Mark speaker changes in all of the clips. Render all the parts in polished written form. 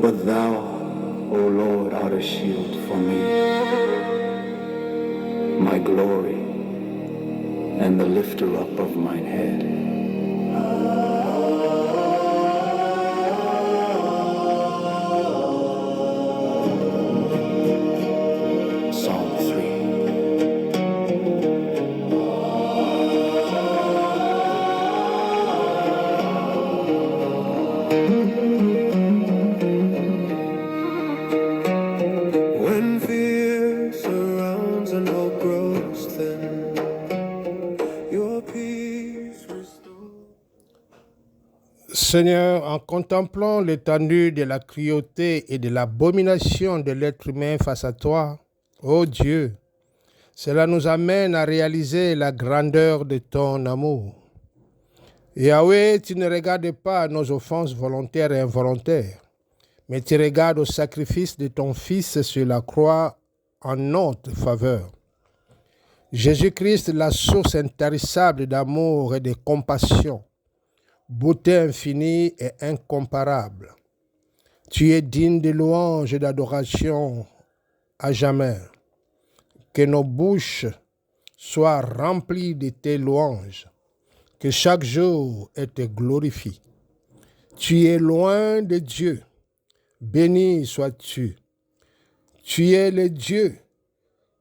Speaker 1: But thou, O Lord, art a shield for me, my glory, and the lifter up of mine head. Psalm 3. When fear surrounds and hope grows thin, your peace restores.
Speaker 2: Seigneur, en contemplant l'étendue de la cruauté et de l'abomination de l'être humain face à toi, ô Dieu, cela nous amène à réaliser la grandeur de ton amour. Yahweh, tu ne regardes pas nos offenses volontaires et involontaires, mais tu regardes au sacrifice de ton Fils sur la croix en notre faveur. Jésus-Christ, la source intarissable d'amour et de compassion, beauté infinie et incomparable. Tu es digne de louange et d'adoration à jamais. Que nos bouches soient remplies de tes louanges, que chaque jour te glorifie. Tu es loin de Dieu, béni sois-tu. Tu es le Dieu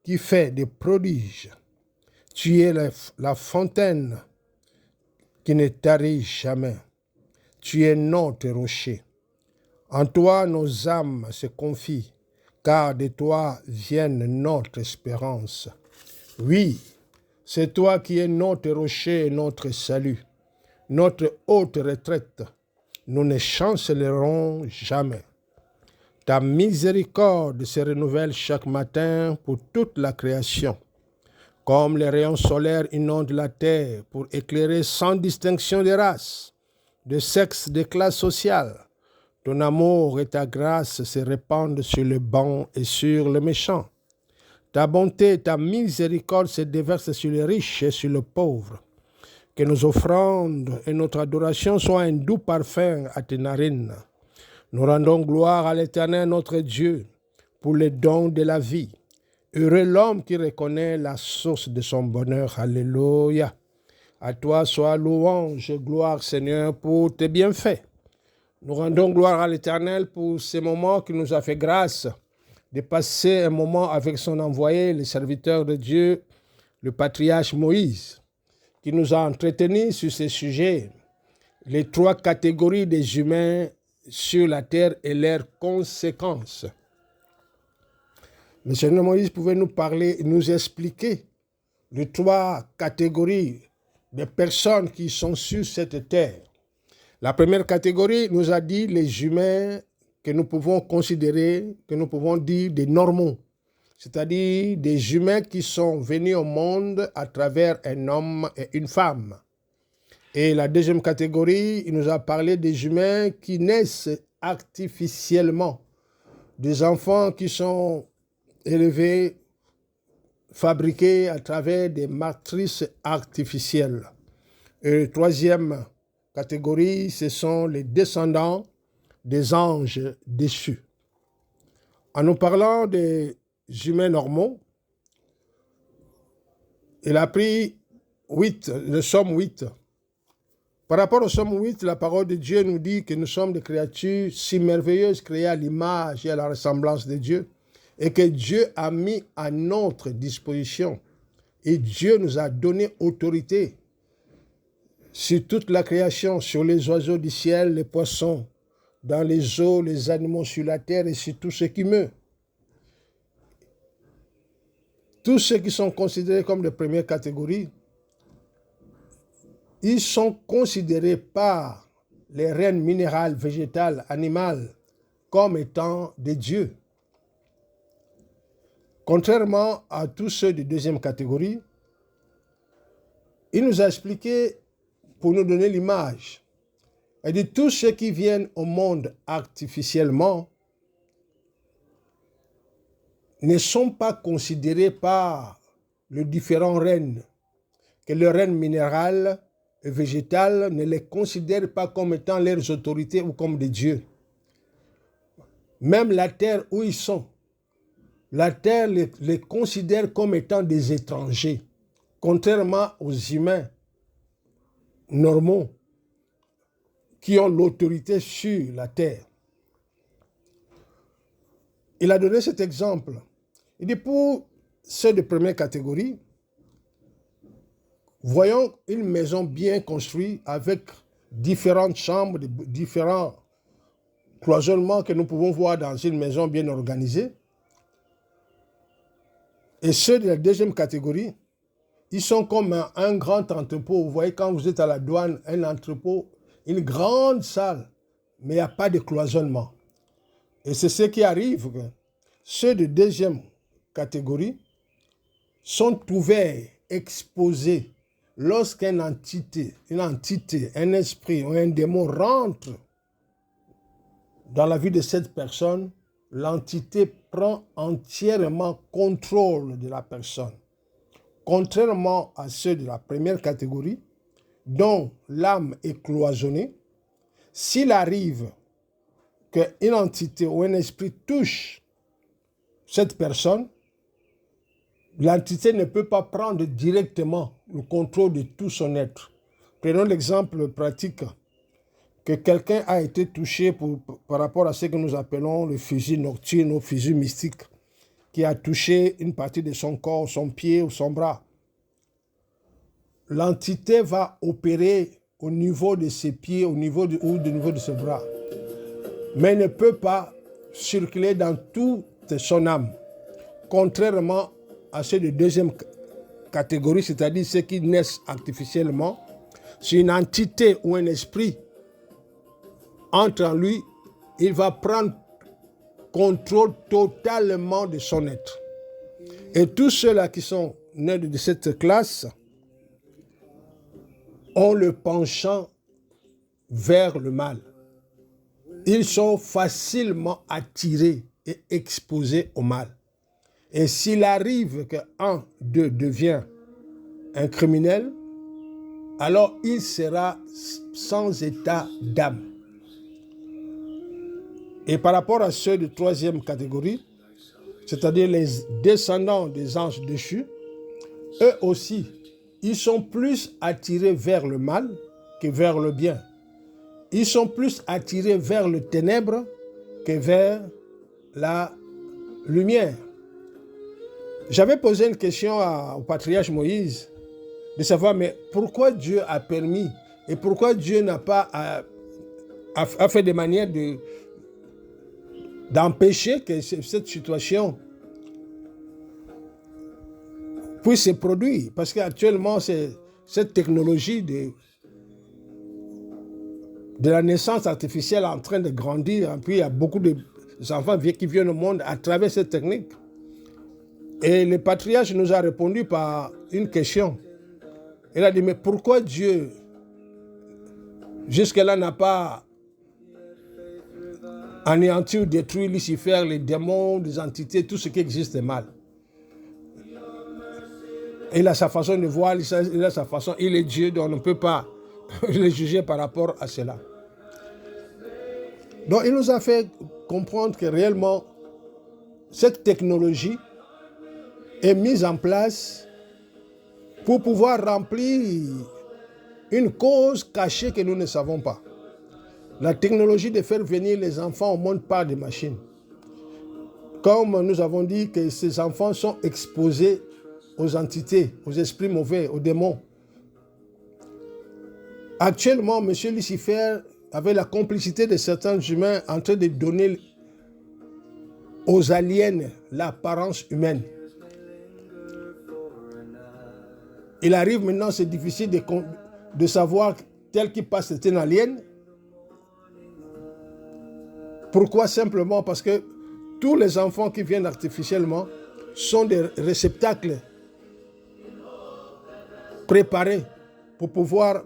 Speaker 2: qui fait des prodiges. Tu es la fontaine qui ne tarit jamais. Tu es notre rocher. En toi, nos âmes se confient, car de toi vienne notre espérance. Oui, c'est toi qui es notre rocher et notre salut, notre haute retraite. Nous ne chancellerons jamais. Ta miséricorde se renouvelle chaque matin pour toute la création. Comme les rayons solaires inondent la terre pour éclairer sans distinction de race, de sexe, de classe sociale, ton amour et ta grâce se répandent sur le bon et sur le méchant. Ta bonté et ta miséricorde se déversent sur les riches et sur les pauvres. Que nos offrandes et notre adoration soient un doux parfum à tes narines. Nous rendons gloire à l'Éternel notre Dieu pour les dons de la vie. Heureux l'homme qui reconnaît la source de son bonheur. Alléluia. À toi soit louange et gloire, Seigneur, pour tes bienfaits. Nous rendons gloire à l'Éternel pour ces moments qu'il nous a fait grâce de passer un moment avec son envoyé, le serviteur de Dieu, le patriarche Moïse, qui nous a entretenus sur ces sujets, les 3 catégories des humains sur la terre et leurs conséquences. Le Seigneur Moïse pouvait nous parler, nous expliquer les 3 catégories de personnes qui sont sur cette terre. La première catégorie nous a dit les humains que nous pouvons considérer, que nous pouvons dire des normaux, c'est-à-dire des humains qui sont venus au monde à travers un homme et une femme. Et la deuxième catégorie, il nous a parlé des humains qui naissent artificiellement, des enfants qui sont élevés, fabriqués à travers des matrices artificielles. Et la troisième catégorie, ce sont les descendants des anges déchus. En nous parlant des humains normaux, il a pris le Somme 8. Par rapport au Somme 8, la parole de Dieu nous dit que nous sommes des créatures si merveilleuses, créées à l'image et à la ressemblance de Dieu, et que Dieu a mis à notre disposition. Et Dieu nous a donné autorité sur toute la création, sur les oiseaux du ciel, les poissons, dans les eaux, les animaux sur la terre et sur tout ce qui meurt. Tous ceux qui sont considérés comme de première catégorie, ils sont considérés par les règnes minérales, végétales, animales, comme étant des dieux. Contrairement à tous ceux de deuxième catégorie, il nous a expliqué, pour nous donner l'image, et de tous ceux qui viennent au monde artificiellement ne sont pas considérés par les différents règnes, que le règne minéral et végétal ne les considère pas comme étant leurs autorités ou comme des dieux. Même la terre où ils sont, la terre les considère comme étant des étrangers, contrairement aux humains normaux qui ont l'autorité sur la terre. Il a donné cet exemple. Il dit pour ceux de première catégorie, voyons une maison bien construite avec différentes chambres, différents cloisonnements que nous pouvons voir dans une maison bien organisée. Et ceux de la deuxième catégorie, ils sont comme un grand entrepôt. Vous voyez, quand vous êtes à la douane, un entrepôt, une grande salle, mais il n'y a pas de cloisonnement. Et c'est ce qui arrive. Ceux de deuxième catégorie sont ouverts, exposés. Lorsqu'une entité, un esprit ou un démon rentre dans la vie de cette personne, l'entité prend entièrement contrôle de la personne. Contrairement à ceux de la première catégorie, dont l'âme est cloisonnée, s'il arrive qu'une entité ou un esprit touche cette personne, l'entité ne peut pas prendre directement le contrôle de tout son être. Prenons l'exemple pratique que quelqu'un a été touché par rapport à ce que nous appelons le fusil nocturne ou fusil mystique, qui a touché une partie de son corps, son pied ou son bras. L'entité va opérer au niveau de ses pieds, au niveau de ses bras, mais ne peut pas circuler dans toute son âme, contrairement à ceux de deuxième catégorie, c'est-à-dire ceux qui naissent artificiellement. Si une entité ou un esprit entre en lui, il va prendre contrôle totalement de son être. Et tous ceux-là qui sont nés de cette classe ont le penchant vers le mal. Ils sont facilement attirés et exposés au mal. Et s'il arrive qu'un d'eux devient un criminel, alors il sera sans état d'âme. Et par rapport à ceux de troisième catégorie, c'est-à-dire les descendants des anges déchus, eux aussi, ils sont plus attirés vers le mal que vers le bien. Ils sont plus attirés vers le ténèbre que vers la lumière. J'avais posé une question au patriarche Moïse de savoir, mais pourquoi Dieu a permis et pourquoi Dieu n'a pas a fait de manière d'empêcher que cette situation puisse se produire. Parce qu'actuellement, cette technologie de la naissance artificielle est en train de grandir. Et puis, il y a beaucoup d'enfants qui viennent au monde à travers cette technique. Et le patriarche nous a répondu par une question. Il a dit, mais pourquoi Dieu, jusque-là, n'a pas anéanti ou détruit Lucifer, les démons, les entités, tout ce qui existe de mal? Il a sa façon de voir, il a sa façon, il est Dieu, donc on ne peut pas le juger par rapport à cela. Donc il nous a fait comprendre que réellement, cette technologie est mise en place pour pouvoir remplir une cause cachée que nous ne savons pas. La technologie de faire venir les enfants au monde par des machines. Comme nous avons dit que ces enfants sont exposés aux entités, aux esprits mauvais, aux démons. Actuellement, M. Lucifer, avec la complicité de certains humains, en train de donner aux aliens l'apparence humaine. Il arrive maintenant, c'est difficile de savoir tel qui passe c'est un alien. Pourquoi? Simplement parce que tous les enfants qui viennent artificiellement sont des réceptacles préparés pour pouvoir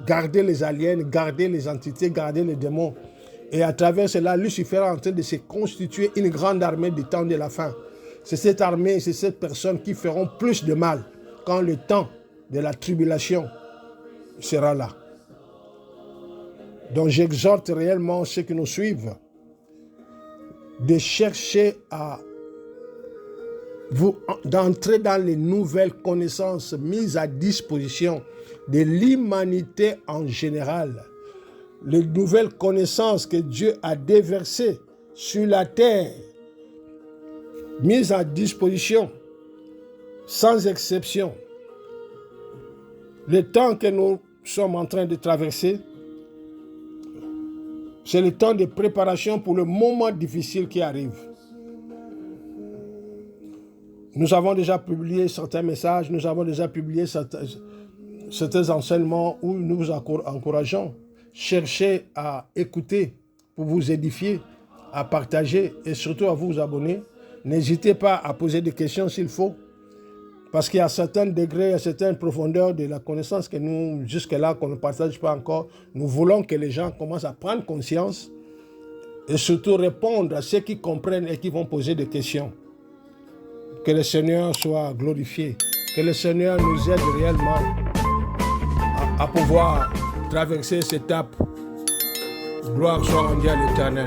Speaker 2: garder les aliens, garder les entités, garder les démons. Et à travers cela, Lucifer est en train de se constituer une grande armée du temps de la fin. C'est cette armée, c'est cette personne qui feront plus de mal quand le temps de la tribulation sera là. Donc j'exhorte réellement ceux qui nous suivent de chercher à d'entrer dans les nouvelles connaissances mises à disposition de l'humanité en général. Les nouvelles connaissances que Dieu a déversées sur la terre, mises à disposition, sans exception. Le temps que nous sommes en train de traverser, c'est le temps de préparation pour le moment difficile qui arrive. Nous avons déjà publié certains messages, nous avons déjà publié certains enseignements où nous vous encourageons. Cherchez à écouter pour vous édifier, à partager et surtout à vous abonner. N'hésitez pas à poser des questions s'il faut, parce qu'il y a certains degrés, certaines profondeurs de la connaissance que nous, jusque-là, qu'on ne partage pas encore. Nous voulons que les gens commencent à prendre conscience et surtout répondre à ceux qui comprennent et qui vont poser des questions. Que le Seigneur soit glorifié. Que le Seigneur nous aide réellement à pouvoir traverser cette étape. Gloire soit rendue à l'Éternel.